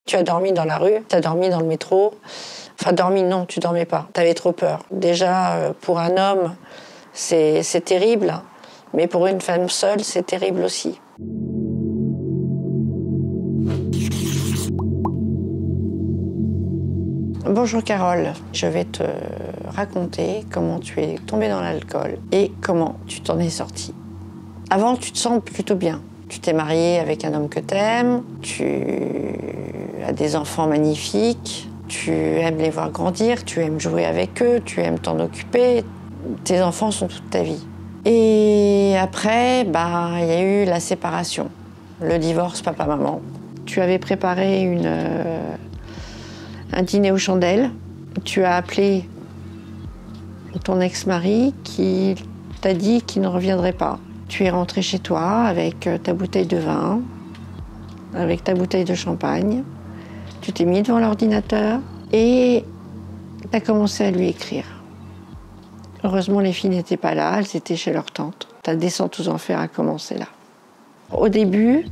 Tu as dormi dans la rue, tu as dormi dans le métro. Enfin, dormi, non, tu dormais pas. Tu avais trop peur. Déjà, pour un homme, c'est terrible. Mais pour une femme seule, c'est terrible aussi. Bonjour Carole, je vais te raconter comment tu es tombée dans l'alcool et comment tu t'en es sortie. Avant, tu te sens plutôt bien. Tu t'es mariée avec un homme que t'aimes, tu as des enfants magnifiques, tu aimes les voir grandir, tu aimes jouer avec eux, tu aimes t'en occuper. Tes enfants sont toute ta vie. Et après, il y a eu la séparation, le divorce papa-maman. Tu avais préparé un dîner aux chandelles. Tu as appelé ton ex-mari qui t'a dit qu'il ne reviendrait pas. Tu es rentré chez toi avec ta bouteille de vin, avec ta bouteille de champagne. Tu t'es mis devant l'ordinateur et tu as commencé à lui écrire. Heureusement, les filles n'étaient pas là, elles étaient chez leur tante. Ta descente aux enfers a commencé là. Au début,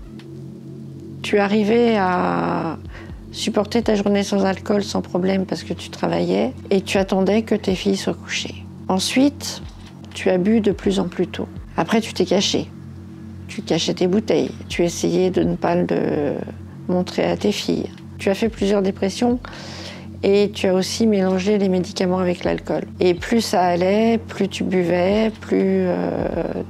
tu arrivais à supporter ta journée sans alcool sans problème parce que tu travaillais et tu attendais que tes filles soient couchées. Ensuite, tu as bu de plus en plus tôt. Après, tu t'es caché. Tu cachais tes bouteilles. Tu essayais de ne pas le montrer à tes filles. Tu as fait plusieurs dépressions et tu as aussi mélangé les médicaments avec l'alcool. Et plus ça allait, plus tu buvais, plus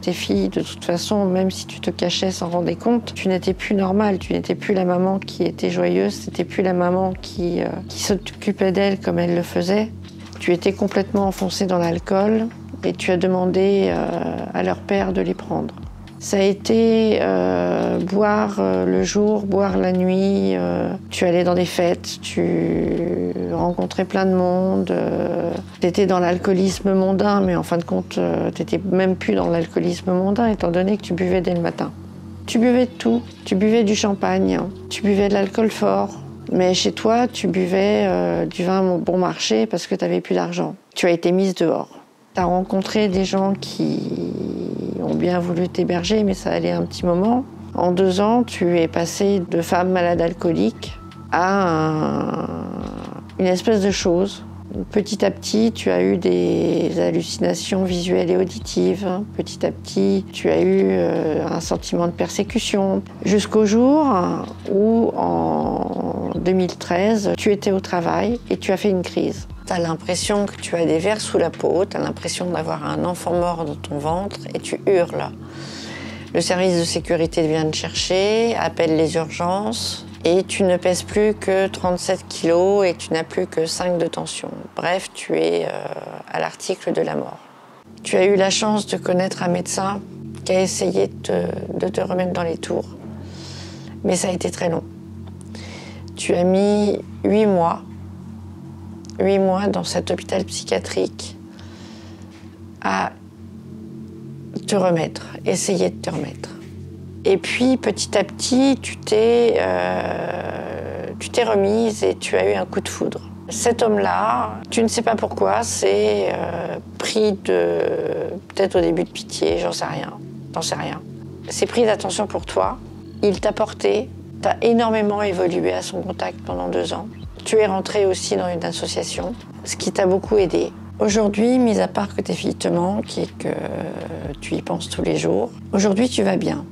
tes filles, de toute façon, même si tu te cachais sans rendre compte, tu n'étais plus normale. Tu n'étais plus la maman qui était joyeuse, tu n'étais plus la maman qui s'occupait d'elle comme elle le faisait. Tu étais complètement enfoncée dans l'alcool et tu as demandé à leur père de les prendre. Ça a été boire le jour, boire la nuit. Tu allais dans des fêtes, tu rencontrais plein de monde. Tu étais dans l'alcoolisme mondain, mais en fin de compte, tu n'étais même plus dans l'alcoolisme mondain, étant donné que tu buvais dès le matin. Tu buvais de tout. Tu buvais du champagne, tu buvais de l'alcool fort. Mais chez toi, tu buvais du vin bon marché parce que tu n'avais plus d'argent. Tu as été mise dehors. Tu as rencontré des gens qui ont bien voulu t'héberger, mais ça allait un petit moment. En 2 ans, tu es passée de femme malade alcoolique à une espèce de chose. Petit à petit, tu as eu des hallucinations visuelles et auditives. Petit à petit, tu as eu un sentiment de persécution. Jusqu'au jour où, en 2013, tu étais au travail et tu as fait une crise. Tu as l'impression que tu as des vers sous la peau, tu as l'impression d'avoir un enfant mort dans ton ventre et tu hurles. Le service de sécurité vient te chercher, appelle les urgences et tu ne pèses plus que 37 kilos et tu n'as plus que 5 de tension. Bref, tu es à l'article de la mort. Tu as eu la chance de connaître un médecin qui a essayé de te remettre dans les tours, mais ça a été très long. Tu as mis 8 mois dans cet hôpital psychiatrique à te remettre, essayer de te remettre. Et puis, petit à petit, tu t'es remise et tu as eu un coup de foudre. Cet homme-là, tu ne sais pas pourquoi, c'est pris peut-être au début de pitié, j'en sais rien, t'en sais rien. C'est pris d'attention pour toi, il t'a porté, t'as énormément évolué à son contact pendant 2 ans. Tu es rentrée aussi dans une association, ce qui t'a beaucoup aidé. Aujourd'hui, mis à part que tes filles te manquent et que tu y penses tous les jours, aujourd'hui tu vas bien.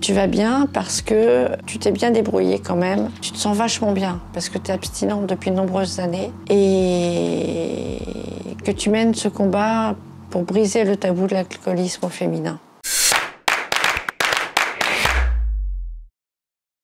Tu vas bien parce que tu t'es bien débrouillée quand même. Tu te sens vachement bien parce que tu es abstinente depuis de nombreuses années et que tu mènes ce combat pour briser le tabou de l'alcoolisme au féminin.